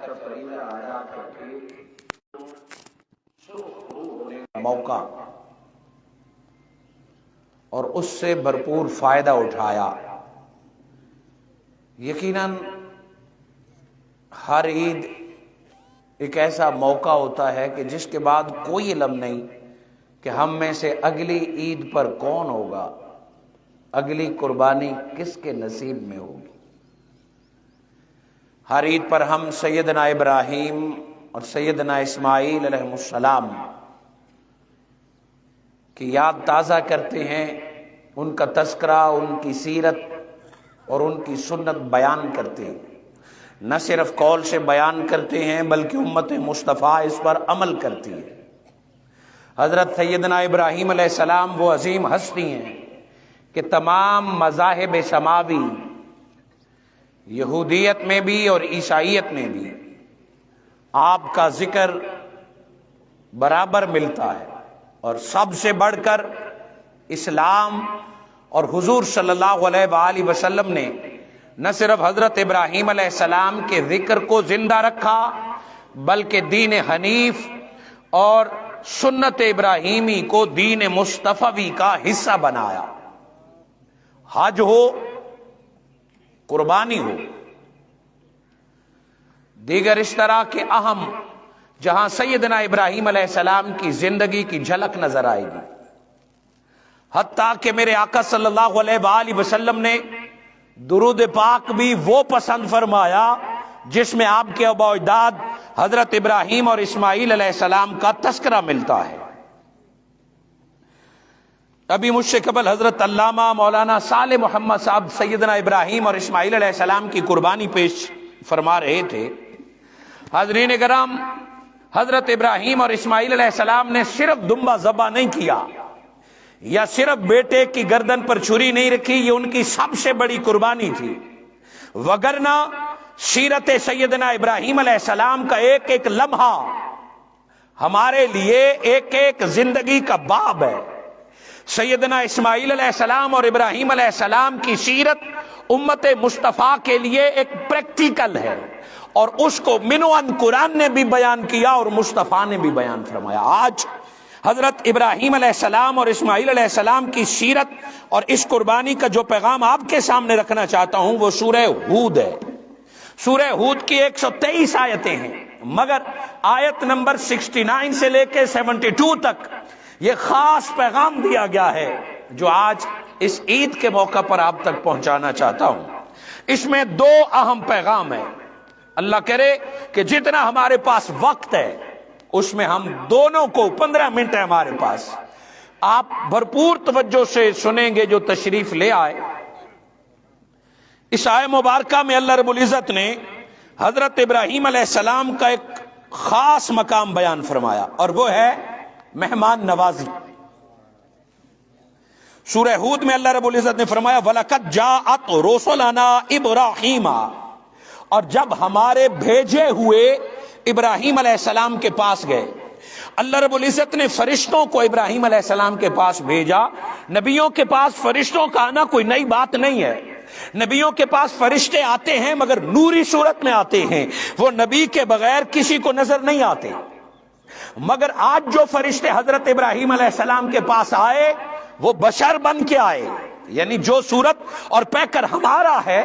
کا فریضہ ادا کر کے موقع اور اس سے بھرپور فائدہ اٹھایا. یقیناً ہر عید ایک ایسا موقع ہوتا ہے کہ جس کے بعد کوئی علم نہیں کہ ہم میں سے اگلی عید پر کون ہوگا، اگلی قربانی کس کے نصیب میں ہوگی. ہر عید پر ہم سیدنا ابراہیم اور سیدنا اسماعیل علیہ السلام کی یاد تازہ کرتے ہیں، ان کا تذکرہ، ان کی سیرت اور ان کی سنت بیان کرتے ہیں. نہ صرف قول سے بیان کرتے ہیں بلکہ امت مصطفیٰ اس پر عمل کرتی ہے. حضرت سیدنا ابراہیم علیہ السلام وہ عظیم ہستی ہیں کہ تمام مذاہب سماوی، یہودیت میں بھی اور عیسائیت میں بھی آپ کا ذکر برابر ملتا ہے. اور سب سے بڑھ کر اسلام اور حضور صلی اللہ علیہ وآلہ وسلم نے نہ صرف حضرت ابراہیم علیہ السلام کے ذکر کو زندہ رکھا بلکہ دین حنیف اور سنت ابراہیمی کو دین مصطفی کا حصہ بنایا. حج ہو، قربانی ہو، دیگر اس طرح کے اہم جہاں سیدنا ابراہیم علیہ السلام کی زندگی کی جھلک نظر آئے گی. حتیٰ کہ میرے آقا صلی اللہ علیہ وآلہ وسلم نے درود پاک بھی وہ پسند فرمایا جس میں آپ کے آباء و اجداد حضرت ابراہیم اور اسماعیل علیہ السلام کا تذکرہ ملتا ہے. ابھی مجھ سے قبل حضرت علامہ مولانا صالح محمد صاحب سیدنا ابراہیم اور اسماعیل علیہ السلام کی قربانی پیش فرما رہے تھے. حاضرین کرام، حضرت ابراہیم اور اسماعیل علیہ السلام نے صرف دمبا ذبح نہیں کیا یا صرف بیٹے کی گردن پر چھری نہیں رکھی، یہ ان کی سب سے بڑی قربانی تھی. وگرنہ سیرت سیدنا ابراہیم علیہ السلام کا ایک ایک لمحہ ہمارے لیے ایک ایک زندگی کا باب ہے. سیدنا اسماعیل علیہ السلام اور ابراہیم علیہ السلام کی سیرت امت مصطفیٰ کے لیے ایک پریکٹیکل ہے، اور اس کو منوان قرآن نے بھی بیان کیا اور مصطفیٰ نے بھی بیان فرمایا. آج حضرت ابراہیم علیہ السلام اور اسماعیل علیہ السلام کی سیرت اور اس قربانی کا جو پیغام آپ کے سامنے رکھنا چاہتا ہوں وہ سورہ ہود ہے. سورہ ہود کی 123 آیتیں ہیں، مگر آیت نمبر 69 سے لے کے 72 تک یہ خاص پیغام دیا گیا ہے جو آج اس عید کے موقع پر آپ تک پہنچانا چاہتا ہوں. اس میں دو اہم پیغام ہیں. اللہ کرے کہ جتنا ہمارے پاس وقت ہے اس میں ہم دونوں کو 15 منٹ ہے ہمارے پاس، آپ بھرپور توجہ سے سنیں گے جو تشریف لے آئے. اس آیہ مبارکہ میں اللہ رب العزت نے حضرت ابراہیم علیہ السلام کا ایک خاص مقام بیان فرمایا اور وہ ہے مہمان نوازی. سورہ ہود میں اللہ رب العزت نے فرمایا وَلَقَدْ جَاءَتْ رُسُلُنَا إِبْرَاهِيمَ، اور جب ہمارے بھیجے ہوئے ابراہیم علیہ السلام کے پاس گئے. اللہ رب العزت نے فرشتوں کو ابراہیم علیہ السلام کے پاس بھیجا. نبیوں کے پاس فرشتوں کا آنا کوئی نئی بات نہیں ہے. نبیوں کے پاس فرشتے آتے ہیں مگر نوری صورت میں آتے ہیں، وہ نبی کے بغیر کسی کو نظر نہیں آتے. مگر آج جو فرشتے حضرت ابراہیم علیہ السلام کے پاس آئے وہ بشر بن کے آئے، یعنی جو صورت اور پیکر ہمارا ہے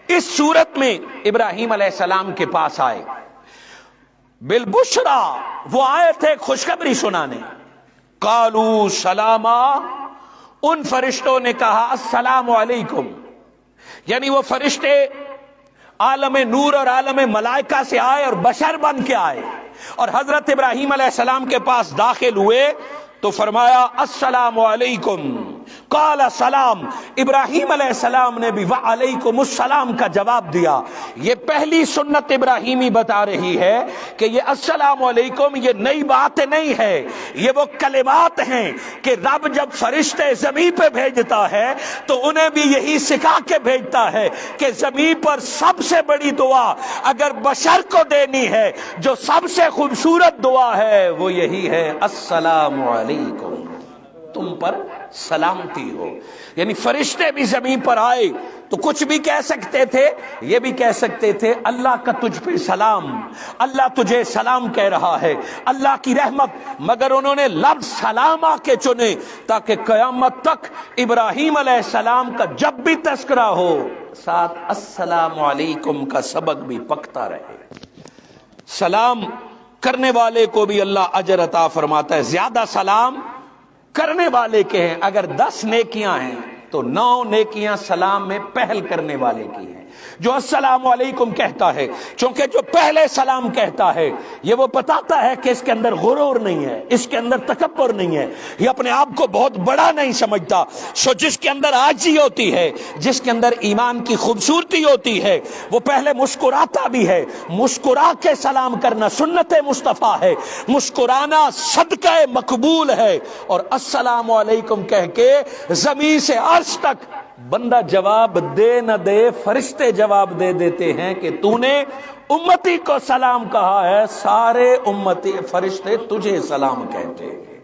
اس صورت میں ابراہیم علیہ السلام کے پاس آئے. بالبشرا، وہ آئے تھے خوشخبری سنانے. قالوا سلاما، ان فرشتوں نے کہا السلام علیکم، یعنی وہ فرشتے عالم نور اور عالم ملائکہ سے آئے اور بشر بن کے آئے اور حضرت ابراہیم علیہ السلام کے پاس داخل ہوئے تو فرمایا السلام علیکم. قال سلام، ابراہیم علیہ السلام نے بھی وعلیکم السلام کا جواب دیا. یہ پہلی سنت ابراہیمی بتا رہی ہے کہ یہ السلام علیکم یہ نئی بات نہیں ہے، یہ وہ کلمات ہیں کہ رب جب فرشتے زمین پہ بھیجتا ہے تو انہیں بھی یہی سکھا کے بھیجتا ہے کہ زمین پر سب سے بڑی دعا اگر بشر کو دینی ہے، جو سب سے خوبصورت دعا ہے وہ یہی ہے السلام علیکم، تم پر سلامتی ہو. یعنی فرشتے بھی زمین پر آئے تو کچھ بھی کہہ سکتے تھے, یہ بھی کہہ سکتے تھے اللہ کا تجھ پہ سلام, اللہ تجھے سلام کہہ رہا ہے, اللہ کی رحمت, مگر انہوں نے لفظ سلام آ کے چنے تاکہ قیامت تک ابراہیم علیہ السلام کا جب بھی تذکرہ ہو ساتھ السلام علیکم کا سبق بھی پکتا رہے. سلام کرنے والے کو بھی اللہ اجر عطا فرماتا ہے. زیادہ سلام کرنے والے کے ہیں, اگر 10 نیکیاں ہیں تو 9 نیکیاں سلام میں پہل کرنے والے کی ہیں. جو السلام علیکم کہتا ہے, چونکہ جو پہلے سلام کہتا ہے یہ وہ بتاتا ہے کہ اس کے اندر غرور نہیں ہے, اس کے اندر تکبر نہیں ہے, یہ اپنے آپ کو بہت بڑا نہیں سمجھتا. سو جس کے اندر عاجزی ہوتی ہے, جس کے اندر ایمان کی خوبصورتی ہوتی ہے, وہ پہلے مسکراتا بھی ہے. مسکرا کے سلام کرنا سنت مصطفیٰ ہے, مسکرانا صدقہ مقبول ہے. اور السلام علیکم کہہ کے زمین سے عرش تک بندہ جواب دے نہ دے, فرشتے جواب دے دیتے ہیں کہ تو نے امتی کو سلام کہا ہے, سارے امتی فرشتے تجھے سلام کہتے ہیں.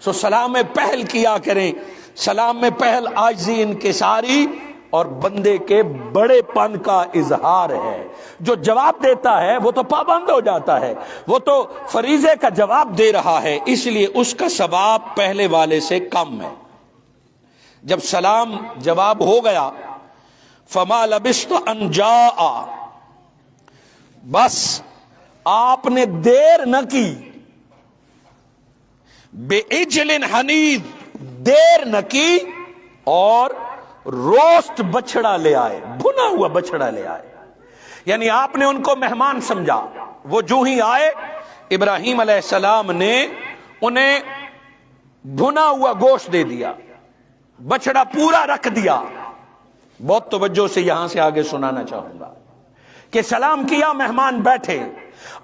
سو سلام میں پہل کیا کریں. سلام میں پہل عاجزی, انکساری اور بندے کے بڑے پن کا اظہار ہے. جو جواب دیتا ہے وہ تو پابند ہو جاتا ہے, وہ تو فریضے کا جواب دے رہا ہے, اس لیے اس کا ثواب پہلے والے سے کم ہے. جب سلام جواب ہو گیا فما لبثت ان جاء, بس آپ نے دیر نہ کی, بعجل حنیذ, دیر نہ کی اور روسٹ بچڑا لے آئے, بھنا ہوا بچڑا لے آئے. یعنی آپ نے ان کو مہمان سمجھا. وہ جو ہی آئے ابراہیم علیہ السلام نے انہیں بھنا ہوا گوشت دے دیا, بچڑا پورا رکھ دیا. بہت توجہ سے یہاں سے آگے سنانا چاہوں گا کہ سلام کیا, مہمان بیٹھے,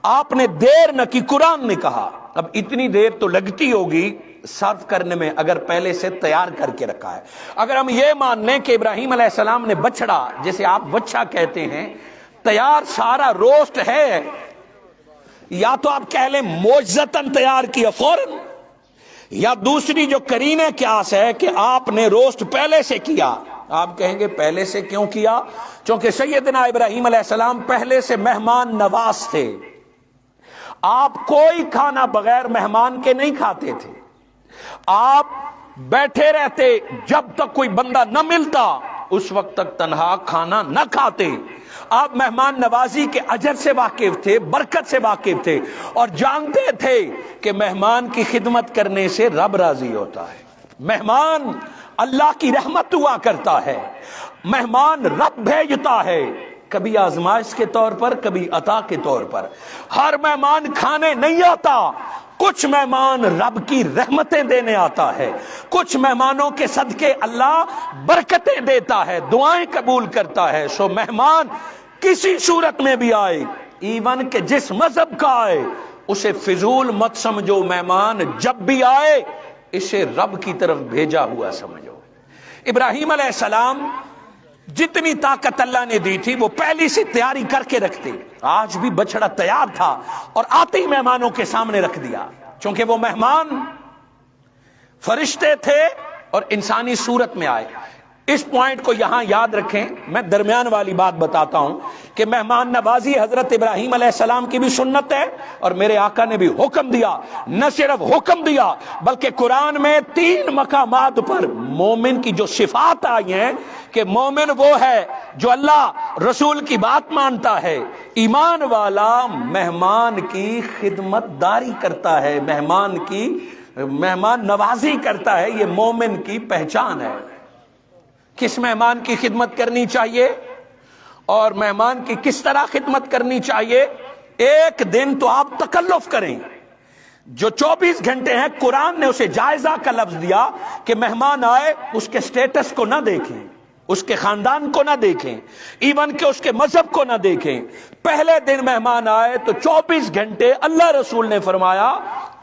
آپ نے دیر نہ کی. قرآن نے کہا اب اتنی دیر تو لگتی ہوگی سرو کرنے میں اگر پہلے سے تیار کر کے رکھا ہے. اگر ہم یہ مان لیں کہ ابراہیم علیہ السلام نے بچڑا, جسے آپ بچہ کہتے ہیں, تیار سارا روسٹ ہے, یا تو آپ کہہ لیں معجزتاً تیار کیا فوراً, یا دوسری جو قرینے قیاس ہے کہ آپ نے روسٹ پہلے سے کیا. آپ کہیں گے پہلے سے کیوں کیا؟ چونکہ سیدنا ابراہیم علیہ السلام پہلے سے مہمان نواز تھے. آپ کوئی کھانا بغیر مہمان کے نہیں کھاتے تھے. آپ بیٹھے رہتے جب تک کوئی بندہ نہ ملتا, اس وقت تک تنہا کھانا نہ کھاتے. آپ مہمان نوازی کے اجر سے واقف تھے, برکت سے واقف تھے, اور جانتے تھے کہ مہمان کی خدمت کرنے سے رب راضی ہوتا ہے. مہمان اللہ کی رحمت ہوا کرتا ہے, مہمان رب بھیجتا ہے, کبھی آزمائش کے طور پر, کبھی عطا کے طور پر. ہر مہمان کھانے نہیں آتا, کچھ مہمان رب کی رحمتیں دینے آتا ہے, کچھ مہمانوں کے صدقے اللہ برکتیں دیتا ہے, دعائیں قبول کرتا ہے. سو مہمان کسی صورت میں بھی آئے, ایون کہ جس مذہب کا آئے, اسے فضول مت سمجھو. مہمان جب بھی آئے اسے رب کی طرف بھیجا ہوا سمجھو. ابراہیم علیہ السلام جتنی طاقت اللہ نے دی تھی وہ پہلی سے تیاری کر کے رکھتے. آج بھی بچڑا تیار تھا اور آتے ہی مہمانوں کے سامنے رکھ دیا, چونکہ وہ مہمان فرشتے تھے اور انسانی صورت میں آئے. اس پوائنٹ کو یہاں یاد رکھیں. میں درمیان والی بات بتاتا ہوں کہ مہمان نوازی حضرت ابراہیم علیہ السلام کی بھی سنت ہے, اور میرے آقا نے بھی حکم دیا. نہ صرف حکم دیا بلکہ قرآن میں 3 مقامات پر مومن کی جو صفات آئی ہیں کہ مومن وہ ہے جو اللہ رسول کی بات مانتا ہے, ایمان والا مہمان کی خدمت داری کرتا ہے, مہمان نوازی کرتا ہے. یہ مومن کی پہچان ہے. کس مہمان کی خدمت کرنی چاہیے اور مہمان کی کس طرح خدمت کرنی چاہیے؟ ایک دن تو آپ تکلف کریں. جو 24 گھنٹے ہیں قرآن نے اسے جائزہ کا لفظ دیا کہ مہمان آئے اس کے سٹیٹس کو نہ دیکھیں, اس کے خاندان کو نہ دیکھیں, ایون کہ اس کے مذہب کو نہ دیکھیں. پہلے دن مہمان آئے تو 24 گھنٹے اللہ رسول نے فرمایا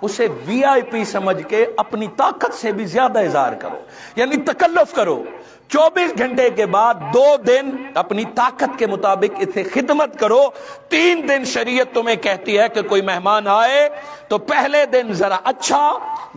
اسے وی آئی پی سمجھ کے اپنی طاقت سے بھی زیادہ اظہار کرو, یعنی تکلف کرو. 24 گھنٹے کے بعد 2 دن اپنی طاقت کے مطابق اسے خدمت کرو. 3 دن شریعت تمہیں کہتی ہے کہ کوئی مہمان آئے تو پہلے دن ذرا اچھا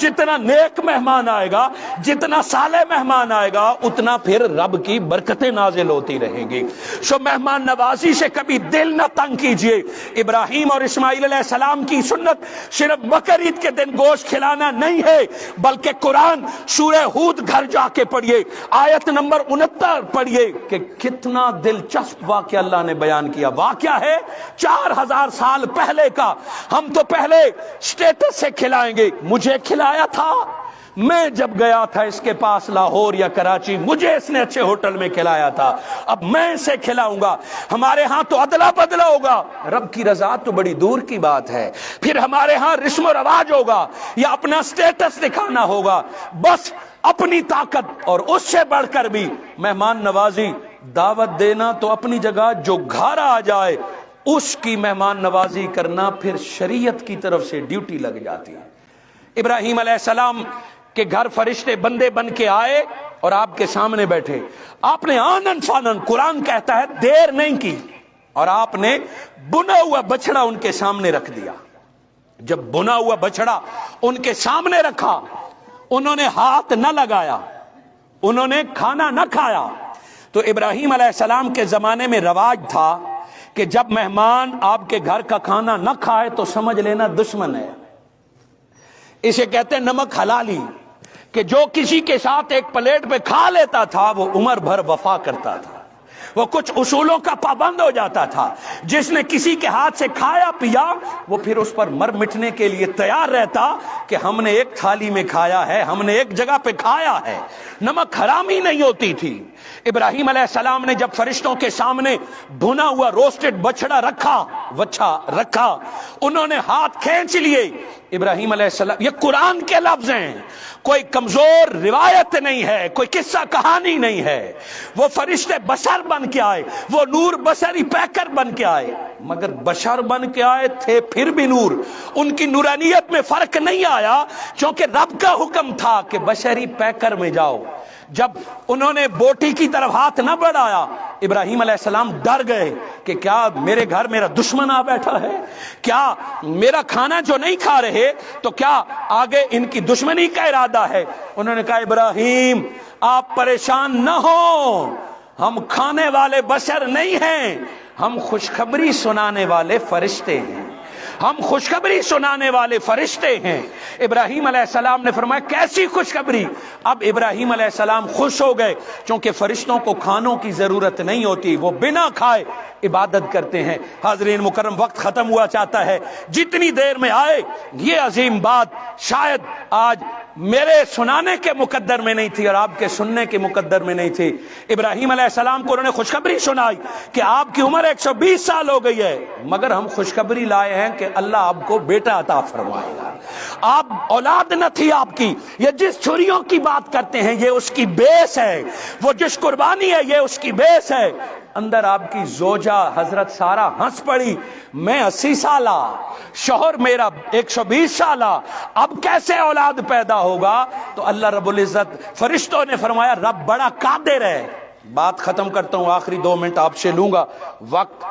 جتنا نیک مہمان آئے گا، جتنا صالح مہمان آئے گا، اتنا پھر رب کی برکتیں نازل ہوتی رہیں گی۔ سو مہمان نوازی سے کبھی دل نہ تنگ کیجئے۔ ابراہیم اور اسماعیل علیہ السلام کی سنت صرف بقر عید کے دن گوشت کھلانا نہیں ہے، بلکہ قرآن سورہ ہود گھر جا کے پڑھیے، آیت نمبر 69 پڑھیے کہ کتنا دلچسپ واقعہ اللہ نے بیان کیا۔ واقعہ ہے 4000 سال پہلے کا۔ ہم تو پہلے سٹیٹس سے کھلائیں گے، مجھے کھلایا تھا، میں جب گیا تھا اس کے پاس لاہور یا کراچی، مجھے اس نے اچھے ہوٹل میں کھلایا تھا، اب میں اسے کھلاؤں گا۔ ہمارے ہاں تو ادلا بدلا ہوگا، رب کی رضا تو بڑی دور کی بات ہے۔ پھر ہمارے ہاں رسم و رواج ہوگا یا اپنا سٹیٹس دکھانا ہوگا، بس اپنی طاقت اور اس سے بڑھ کر بھی مہمان نوازی، دعوت دینا تو اپنی جگہ، جو گھر آ جائے اس کی مہمان نوازی کرنا پھر شریعت کی طرف سے ڈیوٹی لگ جاتی ہے۔ ابراہیم علیہ السلام کے گھر فرشتے بندے بن کے آئے اور آپ کے سامنے بیٹھے، آپ نے آنن فانن، قرآن کہتا ہے دیر نہیں کی، اور آپ نے بنا ہوا بچڑا ان کے سامنے رکھ دیا۔ جب بنا ہوا بچڑا ان کے سامنے رکھا، انہوں نے ہاتھ نہ لگایا، انہوں نے کھانا نہ کھایا۔ تو ابراہیم علیہ السلام کے زمانے میں رواج تھا کہ جب مہمان آپ کے گھر کا کھانا نہ کھائے تو سمجھ لینا دشمن ہے۔ اسے کہتے ہیں نمک حلالی، کہ جو کسی کے ساتھ ایک پلیٹ پہ کھا لیتا تھا وہ عمر بھر وفا کرتا تھا، وہ کچھ اصولوں کا پابند ہو جاتا تھا۔ جس نے کسی کے ہاتھ سے کھایا پیا وہ پھر اس پر مر مٹنے کے لیے تیار رہتا کہ ہم نے ایک تھالی میں کھایا ہے، ہم نے ایک جگہ پہ کھایا ہے۔ نمک حرامی نہیں ہوتی تھی۔ ابراہیم علیہ السلام نے جب فرشتوں کے سامنے بھنا ہوا روسٹڈ بچڑا رکھا، انہوں نے ہاتھ کھینچ لیے۔ ابراہیم علیہ السلام، یہ قرآن کے لفظ ہیں، کوئی کمزور روایت نہیں ہے، کوئی قصہ کہانی نہیں ہے۔ وہ فرشتے بشر بن کے آئے، وہ نور بشری پیکر بن کے آئے، مگر بشر بن کے آئے تھے پھر بھی نور، ان کی نورانیت میں فرق نہیں آیا، چونکہ رب کا حکم تھا کہ بشری پیکر میں جاؤ۔ جب انہوں نے بوٹی کی طرف ہاتھ نہ بڑھایا، ابراہیم علیہ السلام ڈر گئے کہ کیا میرے گھر میرا دشمن آ بیٹھا ہے، کیا میرا کھانا جو نہیں کھا رہے تو کیا آگے ان کی دشمنی کا ارادہ ہے۔ انہوں نے کہا ابراہیم آپ پریشان نہ ہو، ہم کھانے والے بشر نہیں ہیں، ہم خوشخبری سنانے والے فرشتے ہیں، ہم خوشخبری سنانے والے فرشتے ہیں۔ ابراہیم علیہ السلام نے فرمایا کیسی خوشخبری؟ اب ابراہیم علیہ السلام خوش ہو گئے، چونکہ فرشتوں کو کھانوں کی ضرورت نہیں ہوتی، وہ بنا کھائے عبادت کرتے ہیں۔ حاضرین مکرم، وقت ختم ہوا چاہتا ہے، جتنی دیر میں آئے یہ عظیم بات شاید آج میرے سنانے کے مقدر میں نہیں تھی اور آپ کے سننے کے مقدر میں نہیں تھی۔ ابراہیم علیہ السلام کو انہوں نے خوشخبری سنائی کہ آپ کی عمر 120 سال ہو گئی ہے، مگر ہم خوشخبری لائے ہیں کہ اللہ آپ کو بیٹا عطا فرمائے گا۔ آپ اولاد نہ تھی آپ کی، یہ جس چھریوں کی بات کرتے ہیں یہ اس کی بیس ہے، وہ جس قربانی ہے یہ اس کی بیس ہے۔ اندر آپ کی زوجہ حضرت سارہ ہنس پڑی، میں 80 سالہ، شوہر میرا 120 سالہ، اب کیسے اولاد پیدا ہوگا؟ تو اللہ رب العزت، فرشتوں نے فرمایا رب بڑا قادر ہے۔ بات ختم کرتا ہوں، آخری 2 منٹ آپ سے لوں گا، وقت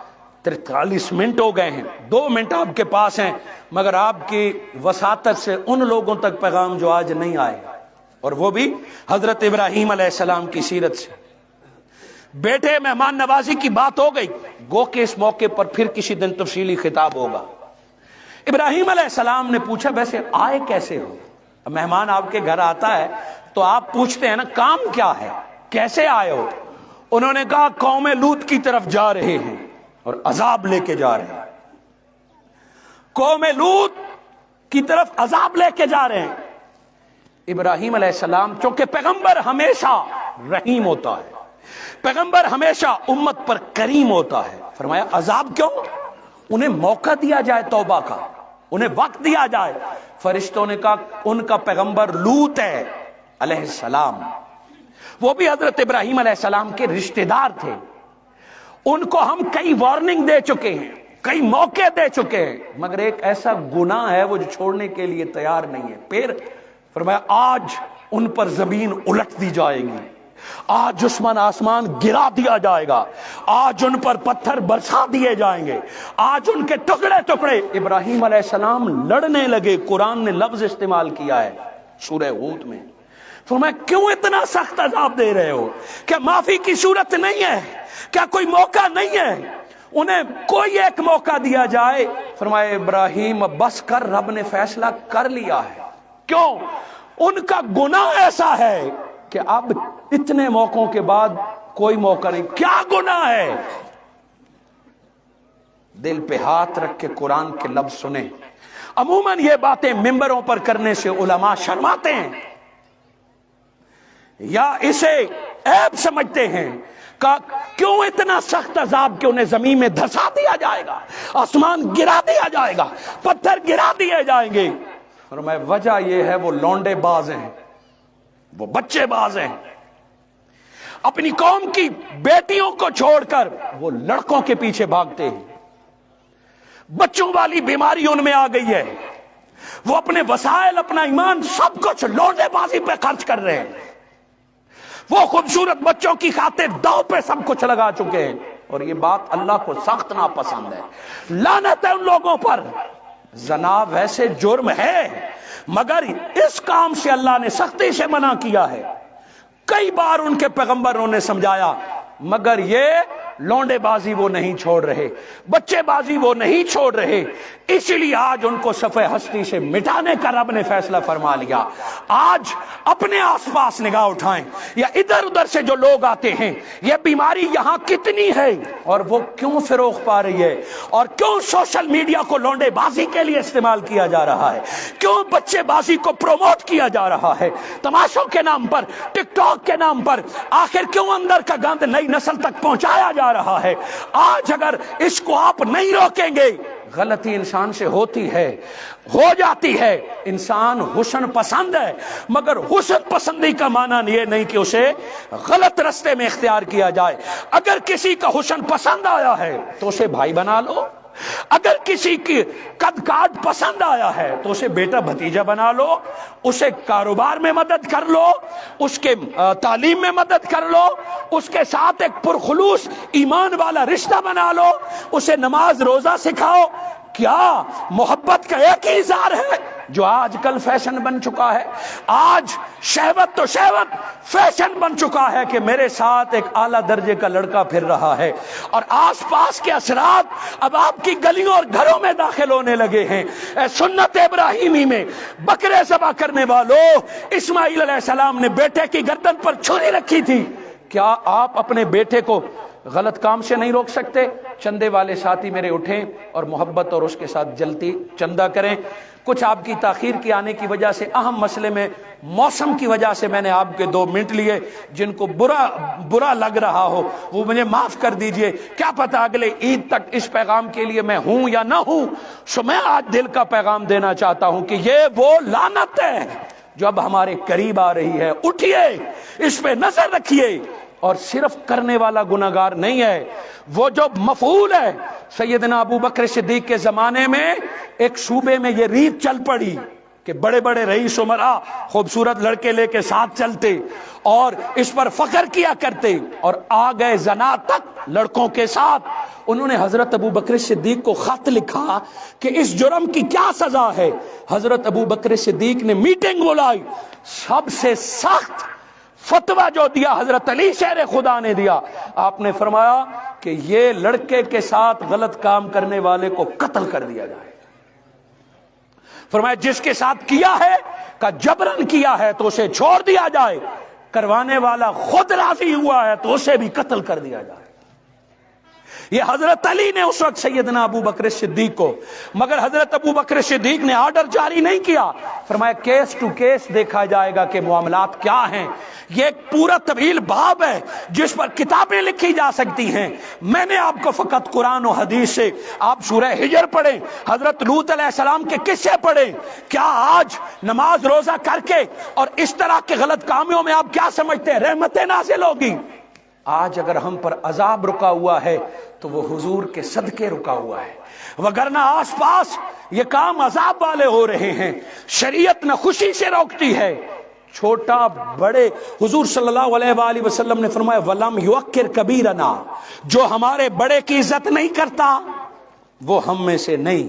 43 منٹ ہو گئے ہیں، 2 منٹ آپ کے پاس ہیں، مگر آپ کی وساطت سے ان لوگوں تک پیغام جو آج نہیں آئے، اور وہ بھی حضرت ابراہیم علیہ السلام کی سیرت سے۔ بیٹے مہمان نوازی کی بات ہو گئی، گو کہ اس موقع پر پھر کسی دن تفصیلی خطاب ہوگا۔ ابراہیم علیہ السلام نے پوچھا ویسے آئے کیسے ہو؟ مہمان آپ کے گھر آتا ہے تو آپ پوچھتے ہیں نا کام کیا ہے، کیسے آئے ہو؟ انہوں نے کہا قوم لوط کی طرف جا رہے ہیں اور عذاب لے کے جا رہے ہیں، قوم لوط کی طرف عذاب لے کے جا رہے ہیں۔ ابراہیم علیہ السلام، چونکہ پیغمبر ہمیشہ رحیم ہوتا ہے، پیغمبر ہمیشہ امت پر کریم ہوتا ہے، فرمایا عذاب کیوں؟ انہیں موقع دیا جائے توبہ کا، انہیں وقت دیا جائے۔ فرشتوں نے کہا ان کا پیغمبر لوط ہے علیہ السلام، وہ بھی حضرت ابراہیم علیہ السلام کے رشتہ دار تھے، ان کو ہم کئی وارننگ دے چکے ہیں، کئی موقع دے چکے ہیں، مگر ایک ایسا گناہ ہے وہ جو چھوڑنے کے لیے تیار نہیں ہے۔ پھر فرمایا آج ان پر زمین الٹ دی جائے گی، آج دشمن آسمان گرا دیا جائے گا، آج ان پر پتھر برسا دیے جائیں گے، آج ان کے ٹکڑے ٹکڑے۔ ابراہیم علیہ السلام لڑنے لگے، قرآن نے لفظ استعمال کیا ہے سورہ ہود میں۔ فرمایا کیوں اتنا سخت عذاب دے رہے ہو؟ کیا معافی کی صورت نہیں ہے؟ کیا کوئی موقع نہیں ہے؟ انہیں کوئی ایک موقع دیا جائے۔ فرمایا ابراہیم بس کر، رب نے فیصلہ کر لیا ہے۔ کیوں؟ ان کا گناہ ایسا ہے کہ اب اتنے موقعوں کے بعد کوئی موقع نہیں۔ کیا گناہ ہے؟ دل پہ ہاتھ رکھ کے قرآن کے لفظ سنیں۔ عموماً یہ باتیں ممبروں پر کرنے سے علماء شرماتے ہیں یا اسے عیب سمجھتے ہیں کہ کیوں اتنا سخت عذاب کہ انہیں زمین میں دھسا دیا جائے گا، آسمان گرا دیا جائے گا، پتھر گرا دیے جائیں گے۔ فرمایا وجہ یہ ہے وہ لونڈے باز ہیں، وہ بچے باز ہیں، اپنی قوم کی بیٹیوں کو چھوڑ کر وہ لڑکوں کے پیچھے بھاگتے ہیں۔ بچوں والی بیماری ان میں آ گئی ہے، وہ اپنے وسائل، اپنا ایمان، سب کچھ لونڈے بازی پہ خرچ کر رہے ہیں۔ وہ خوبصورت بچوں کی خاطر داؤ پہ سب کچھ لگا چکے ہیں، اور یہ بات اللہ کو سخت ناپسند ہے۔ لعنت ہے ان لوگوں پر۔ زنا ویسے جرم ہے، مگر اس کام سے اللہ نے سختی سے منع کیا ہے۔ کئی بار ان کے پیغمبروں نے سمجھایا، مگر یہ لونڈے بازی وہ نہیں چھوڑ رہے، بچے بازی وہ نہیں چھوڑ رہے، اس لیے آج ان کو صفحہ ہستی سے مٹانے کا رب نے فیصلہ فرما لیا۔ آج اپنے آس پاس نگاہ اٹھائیں، یا ادھر ادھر سے جو لوگ آتے ہیں، یہ بیماری یہاں کتنی ہے اور وہ کیوں فروغ پا رہی ہے، اور کیوں سوشل میڈیا کو لونڈے بازی کے لیے استعمال کیا جا رہا ہے، کیوں بچے بازی کو پروموٹ کیا جا رہا ہے، تماشوں کے نام پر، ٹک ٹاک کے نام پر، آخر کیوں اندر کا گند نئی نسل تک پہنچایا جا رہا ہے۔ آج اگر اس کو آپ نہیں روکیں گے، غلطی انسان سے ہوتی ہے، ہو جاتی ہے۔ انسان حسن پسند ہے، مگر حسن پسندی کا معنی یہ نہیں کہ اسے غلط رستے میں اختیار کیا جائے۔ اگر کسی کا حسن پسند آیا ہے تو اسے بھائی بنا لو، اگر کسی کی قد کاٹ پسند آیا ہے تو اسے بیٹا بھتیجا بنا لو، اسے کاروبار میں مدد کر لو، اس کے تعلیم میں مدد کر لو، اس کے ساتھ ایک پرخلوص ایمان والا رشتہ بنا لو، اسے نماز روزہ سکھاؤ۔ کیا محبت کا ایک ہی اظہار ہے جو آج کل فیشن بن چکا ہے؟ آج شہوت تو شہوت فیشن بن چکا ہے کہ میرے ساتھ ایک اعلیٰ درجے کا لڑکا پھر رہا ہے، اور آس پاس کے اثرات اب آپ کی گلیوں اور گھروں میں داخل ہونے لگے ہیں۔ اے سنت ابراہیمی میں بکرے ذبح کرنے والوں، اسماعیل علیہ السلام نے بیٹے کی گردن پر چھری رکھی تھی، کیا آپ اپنے بیٹے کو غلط کام سے نہیں روک سکتے؟ چندے والے ساتھی میرے اٹھیں اور محبت اور اس کے ساتھ جلتی چندہ کریں۔ کچھ آپ کی تاخیر کی آنے کی وجہ سے، اہم مسئلے میں موسم کی وجہ سے میں نے آپ کے 2 منٹ لیے، جن کو برا لگ رہا ہو وہ مجھے معاف کر دیجئے۔ کیا پتہ اگلے عید تک اس پیغام کے لیے میں ہوں یا نہ ہوں، سو میں آج دل کا پیغام دینا چاہتا ہوں کہ یہ وہ لعنت ہے جو اب ہمارے قریب آ رہی ہے۔ اٹھیے، اس پہ نظر رکھیے، اور صرف کرنے والا گناہگار نہیں ہے، وہ جو مفعول ہے۔ سیدنا ابو بکر صدیق کے زمانے میں ایک صوبے میں یہ ریت چل پڑی کہ بڑے بڑے رئیس امراء خوبصورت لڑکے لے کے ساتھ چلتے اور اس پر فخر کیا کرتے، اور آ گئے زنا تک لڑکوں کے ساتھ۔ انہوں نے حضرت ابو بکر صدیق کو خط لکھا کہ اس جرم کی کیا سزا ہے۔ حضرت ابو بکر صدیق نے میٹنگ بلائی، سب سے سخت فتویٰ جو دیا حضرت علی شیر خدا نے دیا۔ آپ نے فرمایا کہ یہ لڑکے کے ساتھ غلط کام کرنے والے کو قتل کر دیا جائے۔ فرمایا جس کے ساتھ کیا ہے کا جبرن کیا ہے تو اسے چھوڑ دیا جائے، کروانے والا خود راضی ہوا ہے تو اسے بھی قتل کر دیا جائے۔ یہ حضرت علی نے اس وقت سیدنا ابو بکر صدیق کو، مگر حضرت ابو بکر صدیق نے آرڈر جاری نہیں کیا۔ فرمایا کیس ٹو کیس دیکھا جائے گا کہ معاملات کیا ہیں۔ یہ ایک پورا طویل باب ہے جس پر کتابیں لکھی جا سکتی ہیں۔ میں نے آپ کو فقط قرآن و حدیث سے، آپ سورہ ہجر پڑھیں، حضرت لوط علیہ السلام کے قصے پڑھیں۔ کیا آج نماز روزہ کر کے اور اس طرح کے غلط کاموں میں آپ کیا سمجھتے ہیں رحمتیں نازل ہوگی؟ آج اگر ہم پر عذاب رکا ہوا ہے تو وہ حضور کے صدقے رکا ہوا ہے، وگرنہ آس پاس یہ کام عذاب والے ہو رہے ہیں۔ شریعت نہ خوشی سے روکتی ہے، چھوٹا بڑے، حضور صلی اللہ علیہ وآلہ وسلم نے فرمایا وَلَمْ يُوَقِّرْ كَبِيرَنَا، جو ہمارے بڑے کی عزت نہیں کرتا وہ ہم میں سے نہیں،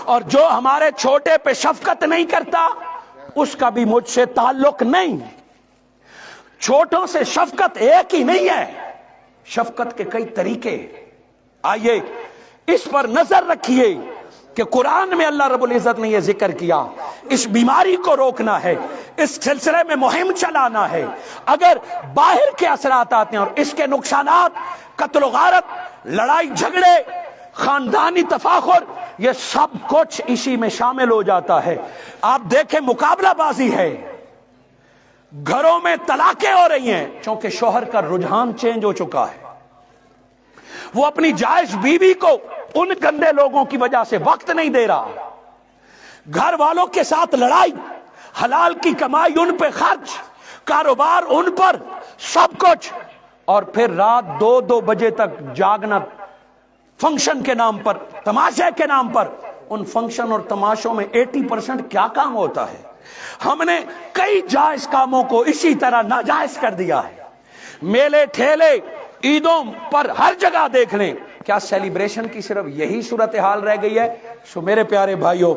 اور جو ہمارے چھوٹے پہ شفقت نہیں کرتا اس کا بھی مجھ سے تعلق نہیں۔ چھوٹوں سے شفقت ایک ہی نہیں ہے، شفقت کے کئی طریقے۔ آئیے اس پر نظر رکھیے کہ قرآن میں اللہ رب العزت نے یہ ذکر کیا، اس بیماری کو روکنا ہے، اس سلسلے میں مہم چلانا ہے۔ اگر باہر کے اثرات آتے ہیں اور اس کے نقصانات، قتل و غارت، لڑائی جھگڑے، خاندانی تفاخر، یہ سب کچھ اسی میں شامل ہو جاتا ہے۔ آپ دیکھیں مقابلہ بازی ہے، گھروں میں طلاقیں ہو رہی ہیں چونکہ شوہر کا رجحان چینج ہو چکا ہے، وہ اپنی جائز بیوی کو ان گندے لوگوں کی وجہ سے وقت نہیں دے رہا، گھر والوں کے ساتھ لڑائی، حلال کی کمائی ان پہ خرچ، کاروبار ان پر، سب کچھ، اور پھر رات 2 بجے تک جاگنا فنکشن کے نام پر، تماشے کے نام پر۔ ان فنکشن اور تماشوں میں 80% کیا کام ہوتا ہے؟ ہم نے کئی جائز کاموں کو اسی طرح ناجائز کر دیا ہے۔ میلے ٹھیلے عیدوں پر ہر جگہ دیکھ لیں، کیا سیلیبریشن کی صرف یہی صورتحال رہ گئی ہے؟ سو میرے پیارے بھائیوں،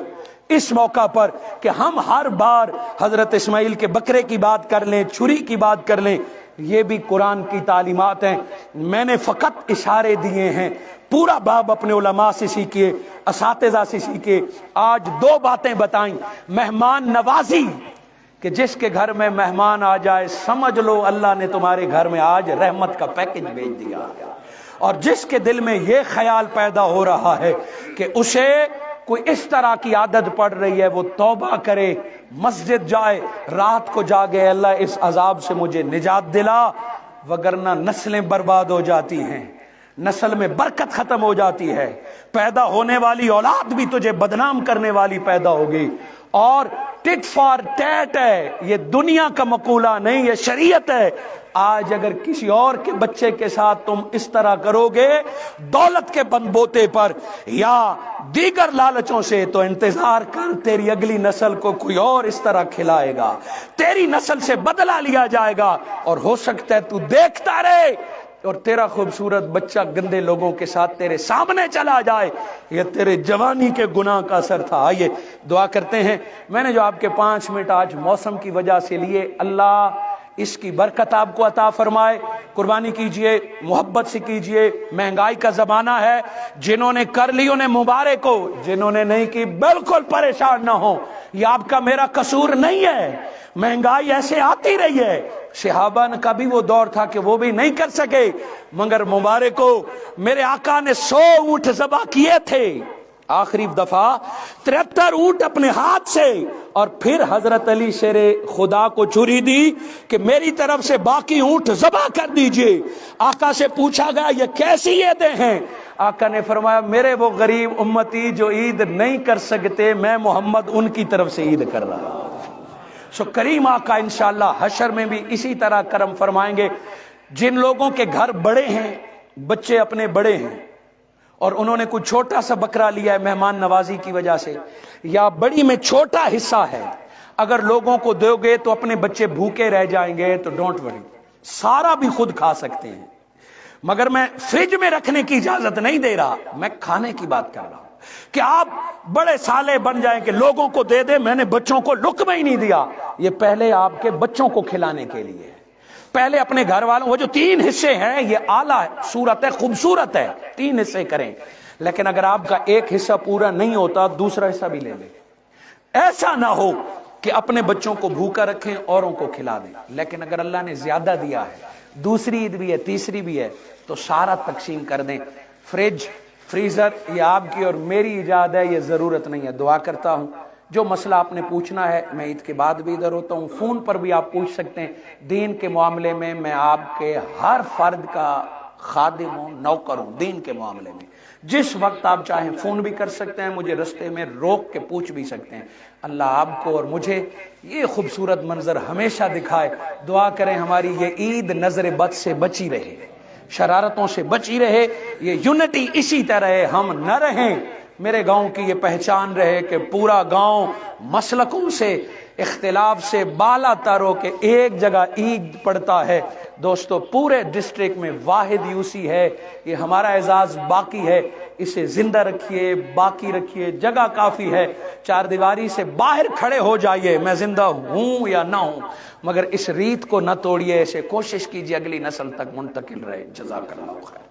اس موقع پر کہ ہم ہر بار حضرت اسماعیل کے بکرے کی بات کر لیں، چھری کی بات کر لیں، یہ بھی قرآن کی تعلیمات ہیں۔ میں نے فقط اشارے دیے ہیں، پورا باب اپنے علماء سے سیکھیے، اساتذہ سے سیکھیے۔ آج 2 باتیں بتائیں۔ مہمان نوازی، کہ جس کے گھر میں مہمان آ جائے سمجھ لو اللہ نے تمہارے گھر میں آج رحمت کا پیکج بھیج دیا، اور جس کے دل میں یہ خیال پیدا ہو رہا ہے کہ اسے کوئی اس طرح کی عادت پڑ رہی ہے، وہ توبہ کرے، مسجد جائے، رات کو جاگے، اللہ اس عذاب سے مجھے نجات دلا، وگرنہ نسلیں برباد ہو جاتی ہیں، نسل میں برکت ختم ہو جاتی ہے، پیدا ہونے والی اولاد بھی تجھے بدنام کرنے والی پیدا ہوگی۔ اور ٹٹ فار ٹیٹ ہے، یہ دنیا کا مقولہ نہیں، یہ شریعت ہے۔ آج اگر کسی اور کے بچے کے ساتھ تم اس طرح کرو گے دولت کے بند بوتے پر یا دیگر لالچوں سے، تو انتظار کر، تیری اگلی نسل کو کوئی اور اس طرح کھلائے گا، تیری نسل سے بدلہ لیا جائے گا، اور ہو سکتا ہے تو دیکھتا رہے اور تیرا خوبصورت بچہ گندے لوگوں کے ساتھ تیرے سامنے چلا جائے۔ یہ تیرے جوانی کے گناہ کا اثر تھا۔ آئیے دعا کرتے ہیں۔ میں نے جو آپ کے 5 منٹ آج موسم کی وجہ سے لیے، اللہ اس کی برکت آپ کو عطا فرمائے۔ قربانی کیجئے، محبت سے کیجئے، مہنگائی کا زمانہ ہے، جنہوں نے کر لی انہیں مبارک ہو، جنہوں نے نہیں کی بالکل پریشان نہ ہو، یہ آپ کا میرا قصور نہیں ہے، مہنگائی ایسے آتی رہی ہے۔ صحابہ کا بھی وہ دور تھا کہ وہ بھی نہیں کر سکے، مگر مبارک ہو، میرے آقا نے 100 اونٹ ذبح کیے تھے، آخری دفعہ 73 اونٹ اپنے ہاتھ سے، اور پھر حضرت علی شیر خدا کو چھری دی کہ میری طرف سے باقی اونٹ ذبح کر دیجئے۔ آقا سے پوچھا گیا یہ کیسی عیدیں ہیں؟ آقا نے فرمایا میرے وہ غریب امتی جو عید نہیں کر سکتے، میں محمد ان کی طرف سے عید کر رہا ہوں۔ سو کریم آقا انشاءاللہ حشر میں بھی اسی طرح کرم فرمائیں گے۔ جن لوگوں کے گھر بڑے ہیں، بچے اپنے بڑے ہیں، اور انہوں نے کوئی چھوٹا سا بکرا لیا ہے مہمان نوازی کی وجہ سے، یا بڑی میں چھوٹا حصہ ہے، اگر لوگوں کو دو گے تو اپنے بچے بھوکے رہ جائیں گے، تو ڈونٹ وری، سارا بھی خود کھا سکتے ہیں، مگر میں فریج میں رکھنے کی اجازت نہیں دے رہا، میں کھانے کی بات کر رہا ہوں کہ آپ بڑے سالے بن جائیں کہ لوگوں کو دے دے، میں نے بچوں کو لقمہ ہی نہیں دیا۔ یہ پہلے آپ کے بچوں کو کھلانے کے لیے، پہلے اپنے گھر والوں، وہ جو 3 حصے ہیں یہ اعلیٰ صورت ہے، خوبصورت ہے، 3 حصے کریں، لیکن اگر آپ کا ایک حصہ پورا نہیں ہوتا دوسرا حصہ بھی لے لیں۔ ایسا نہ ہو کہ اپنے بچوں کو بھوکا رکھیں، اوروں کو کھلا دیں، لیکن اگر اللہ نے زیادہ دیا ہے، دوسری عید بھی ہے، تیسری بھی ہے، تو سارا تقسیم کر دیں۔ فریج، فریزر یہ آپ کی اور میری ایجاد ہے، یہ ضرورت نہیں ہے۔ دعا کرتا ہوں جو مسئلہ آپ نے پوچھنا ہے، میں عید کے بعد بھی ادھر ہوتا ہوں، فون پر بھی آپ پوچھ سکتے ہیں۔ دین کے معاملے میں میں آپ کے ہر فرد کا خادم ہوں، نوکر ہوں، دین کے معاملے میں جس وقت آپ چاہیں فون بھی کر سکتے ہیں، مجھے رستے میں روک کے پوچھ بھی سکتے ہیں۔ اللہ آپ کو اور مجھے یہ خوبصورت منظر ہمیشہ دکھائے۔ دعا کریں ہماری یہ عید نظر بد سے بچی رہے، شرارتوں سے بچی رہے، یہ یونٹی اسی طرح ہے، ہم نہ رہیں، میرے گاؤں کی یہ پہچان رہے کہ پورا گاؤں مسلکوں سے اختلاف سے بالا تر ہو کہ ایک جگہ عید پڑتا ہے. دوستو پورے ڈسٹرکٹ میں واحد یوسی ہے. یہ ہمارا اعزاز باقی ہے, اسے زندہ رکھیے, باقی رکھیے, جگہ کافی ہے. چار دیواری سے باہر کھڑے ہو جائیے, میں زندہ ہوں یا نہ ہوں, مگر اس ریت کو نہ توڑیے, اسے کوشش کیجیے اگلی نسل تک منتقل رہے. جزاک اللہ خیر.